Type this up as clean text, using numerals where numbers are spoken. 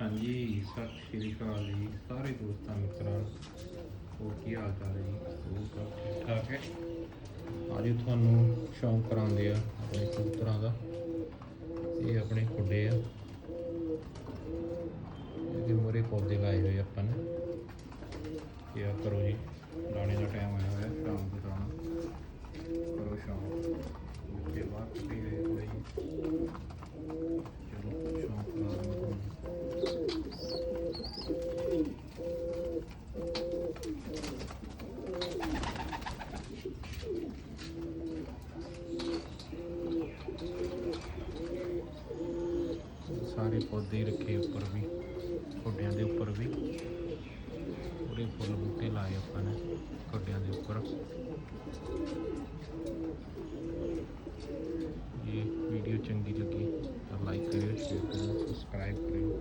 ਹਾਂਜੀ ਸਤਿ ਸ਼੍ਰੀ ਅਕਾਲ ਜੀ ਸਾਰੇ ਦੋਸਤਾਂ ਮਿੱਤਰਾਂ ਨੂੰ। ਹੋਰ ਕੀ ਹਾਲ ਚਾਲ ਹੈ ਜੀ? ਉਹ ਸਭ ਠੀਕ ਠਾਕ ਹੈ। ਅੱਜ ਤੁਹਾਨੂੰ ਸ਼ੌਂਕ ਕਰਾਉਂਦੇ ਆ ਆਪਣੇ ਕਬੂਤਰਾਂ ਦਾ। ਇਹ ਆਪਣੇ ਖੁੱਡੇ ਆ, ਇਹਦੇ ਮੂਹਰੇ ਪੌਦੇ ਲਾਏ ਹੋਏ ਆਪਾਂ ਨੇ। ਕੀ ਆ ਕਰੋ ਜੀ, ਦਾਣੇ ਦਾ ਟਾਈਮ ਆਇਆ ਹੋਇਆ, ਸ਼ਾਮ ਦੇ ਦਾਣਾ ਕਰੋ ਸ਼ੌਂਕ। ਬੂਟੇ ਬਾਹਰ ਕੱਢੇ ਹੋਏ ਥੋੜ੍ਹੇ ਜਿਹੇ, ਚਲੋ ਸ਼ੌਂਕ ਕਰਾ ਦਿੰਦਾ ਤੁਹਾਨੂੰ। ਸਾਰੇ ਪੌਦੇ ਹੀ ਰੱਖੇ ਉੱਪਰ ਵੀ, ਖੁੱਡਿਆਂ ਦੇ ਉੱਪਰ ਵੀ ਪੂਰੇ ਫੁੱਲ ਬੂਟੇ ਲਾਏ ਆਪਾਂ ਨੇ ਖੁੱਡਿਆਂ ਦੇ ਉੱਪਰ। ਇਹ ਵੀਡੀਓ ਚੰਗੀ ਲੱਗੀ ਤਾਂ ਲਾਈਕ ਕਰਿਓ, ਸ਼ੇਅਰ ਕਰਿਓ, ਸਬਸਕ੍ਰਾਈਬ ਕਰਿਓ।